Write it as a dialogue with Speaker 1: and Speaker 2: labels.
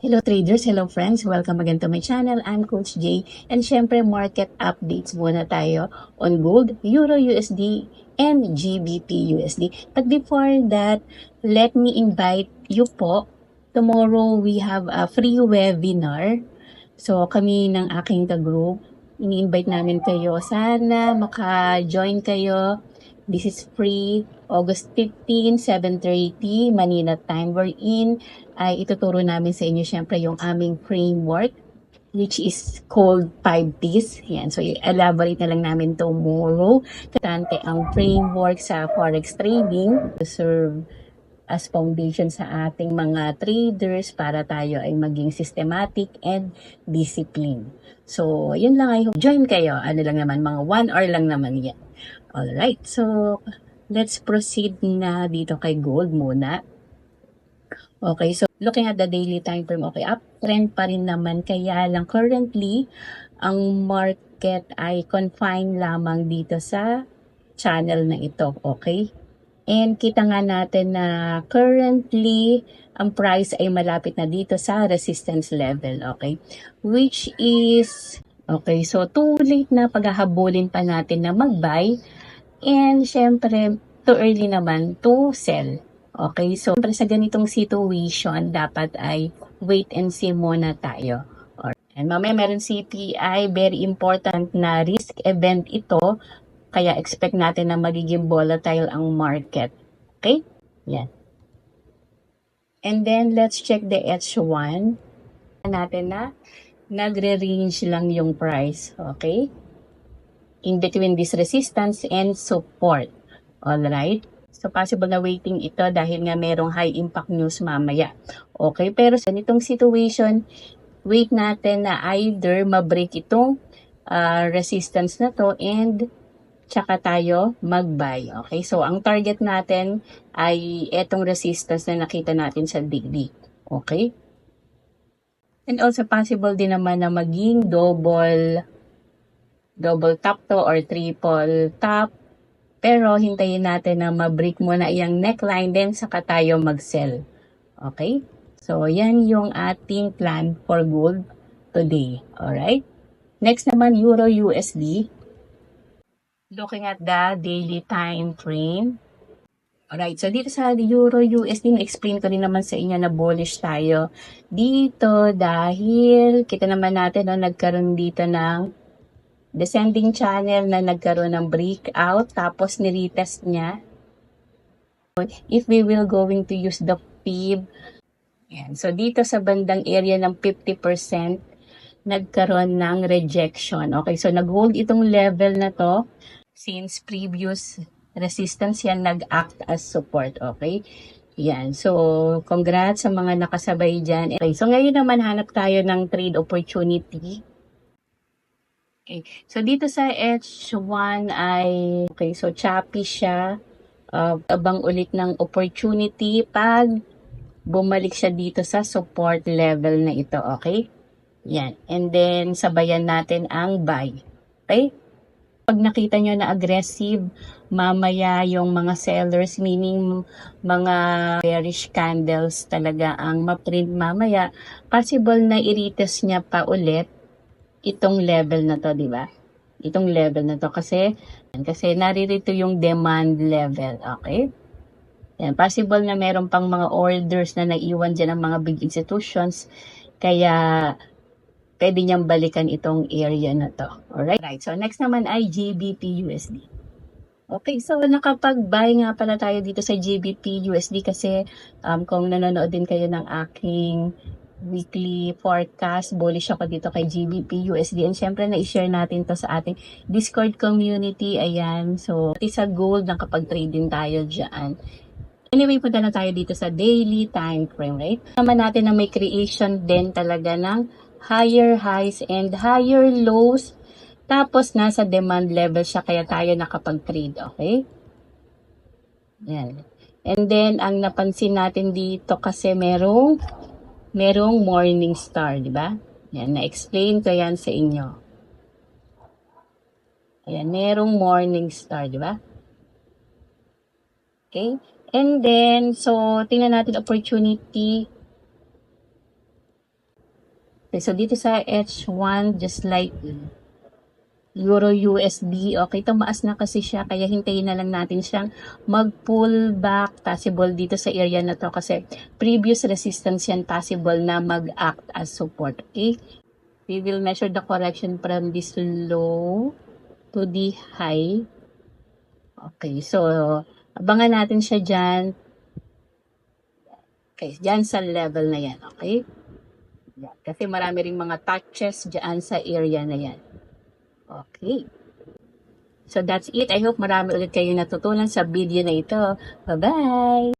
Speaker 1: Hello traders, hello friends, welcome again to my channel. I'm Coach Jay and syempre market updates muna tayo on gold, Euro USD and GBP USD. But before that, let me invite you po. Tomorrow we have a free webinar. So kami ng aking ka-group, ini-invite namin kayo. Sana maka-join kayo. This is free, August 15, 7:30 Manila time. We're in ay ituturo namin sa inyo syempre yung aming framework which is called 5 Ps. Yan. So, i-elaborate na lang namin tomorrow. Importante ang framework sa forex trading to serve as foundation sa ating mga traders para tayo ay maging systematic and discipline. So, yun lang. I hope join kayo. Ano lang naman, mga 1 hour lang naman yan. Alright. So, let's proceed na dito kay gold muna. Okay, so looking at the daily time frame, okay, uptrend pa rin naman, kaya lang currently, ang market ay confined lamang dito sa channel na ito, okay? And kita nga natin na currently, ang price ay malapit na dito sa resistance level, okay? Which is, okay, so too late na paghahabulin pa natin na mag-buy, and syempre, too early naman to sell. Okay, so sa ganitong situation, dapat ay wait and see muna tayo. And mamaya meron CPI, very important na risk event ito, kaya expect natin na magiging volatile ang market. Okay? Yan. And then, let's check the H1. Natin na nagre-range lang yung price. Okay? In between this resistance and support. Alright? So, possible na waiting ito dahil nga merong high impact news mamaya. Okay, pero sa nitong situation, wait natin na either ma-break itong resistance na to and tsaka tayo mag-buy. Okay, so ang target natin ay etong resistance na nakita natin sa daily. Okay? And also possible din naman na maging double top to or triple top. Pero hintayin natin na ma-break muna yung neckline, then saka tayo mag-sell. Okay? So, yan yung ating plan for gold today. Alright? Next naman, Euro USD. Looking at the daily time frame. Alright, so dito sa Euro USD, na-explain ko rin naman sa inyo na bullish tayo dito dahil kita naman natin nagkaroon dito ng descending channel na nagkaroon ng breakout, tapos niretest niya. If we will going to use the fib, yan. So dito sa bandang area ng 50%, nagkaroon ng rejection. Okay, so nag-hold itong level na to since previous resistance yan nag-act as support. Okay, yan. So congrats sa mga nakasabay dyan. Okay, so ngayon naman hanap tayo ng trade opportunity. Okay, so dito sa H1 ay, okay, so choppy siya. Abang ulit ng opportunity pag bumalik siya dito sa support level na ito, okay? Yan, and then sabayan natin ang buy, okay? Pag nakita nyo na aggressive, mamaya yung mga sellers, meaning mga bearish candles talaga ang ma-print mamaya, possible na i-retest niya pa ulit itong level na to, di ba? Itong level na to kasi naririto yung demand level, okay? Yan, possible na meron pang mga orders na naiwan dyan ng mga big institutions, kaya pwede niyang balikan itong area na to. Alright, so next naman ay GBP USD. Okay, so nakapag-buy nga pala tayo dito sa GBP USD kasi kung nanonood din kayo ng aking weekly forecast, bullish ako dito kay GBP USD, and syempre na-share natin to sa ating Discord community. Ayan, so sa gold nakapag-trade din tayo dyan. Anyway, punta na tayo dito sa daily time frame, right? Naman natin na may creation din talaga ng higher highs and higher lows, tapos nasa demand level siya kaya tayo nakapag-trade, okay? Yan. And then ang napansin natin dito kasi merong morning star, di ba? Yan, na-explain ko yan sa inyo. Ayan, merong morning star, di ba? Okay? And then, so, tingnan natin opportunity. Okay, so dito sa H1, just like Euro USD, okay, tumaas na kasi siya, kaya hintayin na lang natin siyang mag-pull back, possible dito sa area na to, kasi previous resistance yan, possible na mag-act as support, okay? We will measure the correction from this low to the high. Okay, so abangan natin siya dyan. Okay, dyan sa level na yan, okay? Yan. Kasi marami ring mga touches dyan sa area na yan. Okay. So that's it. I hope marami ulit kayo natutunan sa video na ito. Bye-bye!